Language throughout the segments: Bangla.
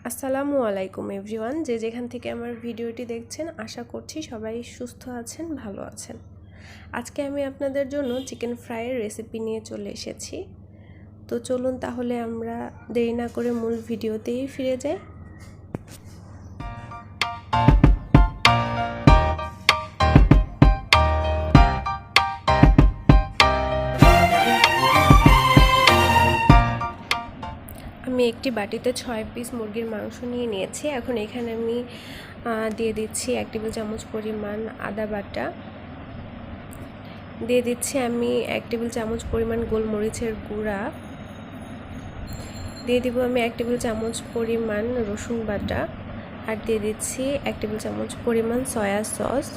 আসসালামু আলাইকুম এভরিওয়ান, যে যেখান থেকে আমার ভিডিওটি দেখছেন আশা করছি সবাই সুস্থ আছেন, ভালো আছেন। আজকে আমি আপনাদের জন্য চিকেন ফ্রাইয়ের রেসিপি নিয়ে চলে এসেছি। তো চলুন তাহলে আমরা দেরি না করে মূল ভিডিওতেই ফিরে যাই। আমি একটি বাটিতে 6 পিস মুরগির মাংস নিয়ে নিয়েছি। এখন এখানে আমি দিয়ে দিচ্ছি 1 টেবিল চামচ পরিমাণ আদা বাটা, দিয়ে দিচ্ছি আমি 1 টেবিল চামচ পরিমাণ গোলমরিচের গুঁড়া, দিয়ে দিব আমি 1 টেবিল চামচ পরিমাণ রসুন বাটা, আর দিয়ে দিচ্ছি 1 টেবিল চামচ পরিমাণ সয়া সস,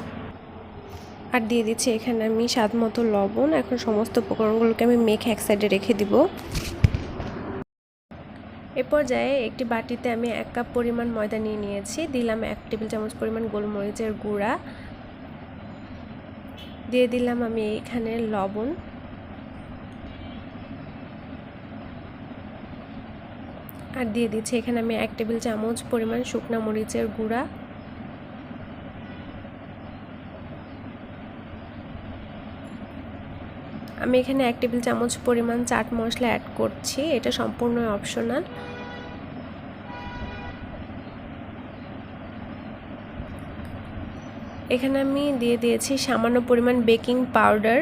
আর দিয়ে দিচ্ছি এখানে আমি স্বাদ মতো লবণ। এখন সমস্ত উপকরণগুলোকে আমি মেখে এক সাইডে রেখে দিব। এ পর্যায়ে একটি বাটিতে আমি 1 কাপ পরিমাণ ময়দা নিয়ে নিয়েছি, দিলাম 1 টেবিল চামচ পরিমাণ গোলমরিচের গুঁড়া, দিয়ে দিলাম আমি এখানে লবণ, আর দিয়ে দিচ্ছি এখানে আমি 1 টেবিল চামচ পরিমাণ শুকনা মরিচের গুঁড়া, আমি এখানে 1 টেবিল চামচ পরিমাণ চাট মশলা অ্যাড করছি, এটা সম্পূর্ণ অপশনাল। এখানে আমি দিয়ে দিয়েছি সামান্য পরিমাণ বেকিং পাউডার,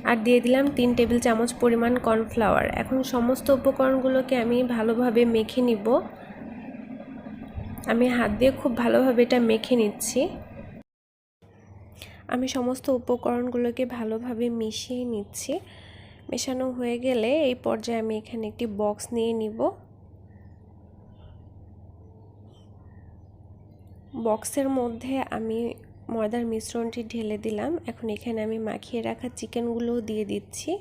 আর দিয়ে দিলাম 3 টেবিল চামচ পরিমাণ কর্নফ্লাওয়ার। এখন সমস্ত উপকরণগুলোকে আমি ভালোভাবে মেখে নিব। আমি হাত দিয়ে খুব ভালোভাবে এটা মেখে নিচ্ছি। আমি সমস্ত উপকরণগুলোকে ভালোভাবে মিশিয়ে নিচ্ছি। মেশানো হয়ে গেলে এই পর্যায়ে আমি এখানে একটি বক্স নিয়ে নিব। বক্সের মধ্যে আমি ময়দার মিশ্রণটি ঢেলে দিলাম। এখন এখানে আমি মাখিয়ে রাখা চিকেনগুলো দিয়ে দিচ্ছি।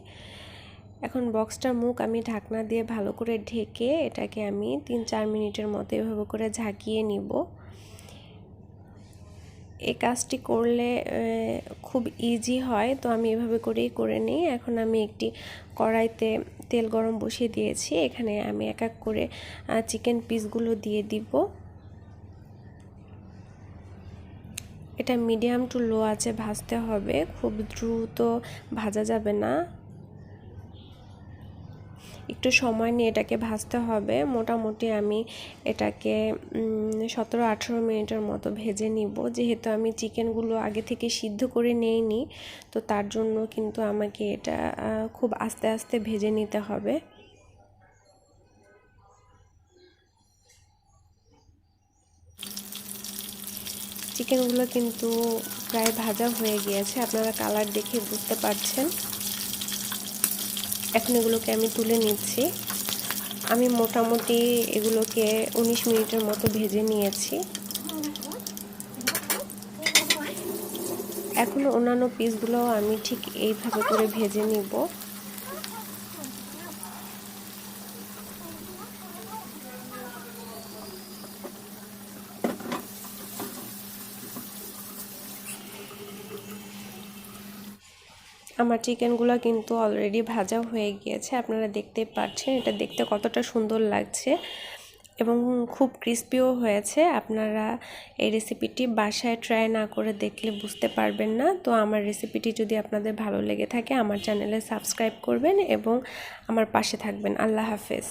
এখন বক্সটার মুখ আমি ঢাকনা দিয়ে ভালো করে ঢেকে এটাকে আমি 3-4 মিনিটের মতো এভাবে করে ঝাঁকিয়ে নিব। এই কাজটি করলে খুব ইজি হয়, তো আমি এভাবে করেই করে নিই। এখন আমি একটি কড়াইতে তেল গরম বসিয়ে দিয়েছি, এখানে আমি এক এক করে চিকেন পিসগুলো দিয়ে দিব। এটা মিডিয়াম টু লো আঁচে ভাজতে হবে, খুব দ্রুত ভাজা যাবে না, একটু সময় নিয়ে এটাকে ভাজতে হবে। মোটামুটি আমি এটাকে 17-18 মিনিটের মতো ভেজে নিব। যেহেতু আমি চিকেনগুলো আগে থেকে সিদ্ধ করে নেইনি, তো তার জন্য কিন্তু আমাকে এটা খুব আস্তে আস্তে ভেজে নিতে হবে। চিকেনগুলো কিন্তু প্রায় ভাজা হয়ে গিয়েছে, আপনারা কালার দেখে বুঝতে পারছেন। এখন এগুলোকে আমি তুলে নিচ্ছি। আমি মোটামুটি এগুলোকে 19 মিনিটের মতো ভেজে নিয়েছি। এখন অন্যান্য পিসগুলো আমি ঠিক এইভাবে করে ভেজে নিব। আমার চিকেনগুলো কিন্তু অলরেডি ভাজা হয়ে গিয়েছে, আপনারা দেখতে পাচ্ছেন এটা দেখতে কতটা সুন্দর লাগছে এবং খুব ক্রিস্পিও হয়েছে। আপনারা এই রেসিপিটি বাসায় ট্রাই না করে দেখলে বুঝতে পারবেন না। তো আমার রেসিপিটি যদি আপনাদের ভালো লেগে থাকে আমার চ্যানেলে সাবস্ক্রাইব করবেন এবং আমার পাশে থাকবেন। আল্লাহ হাফেজ।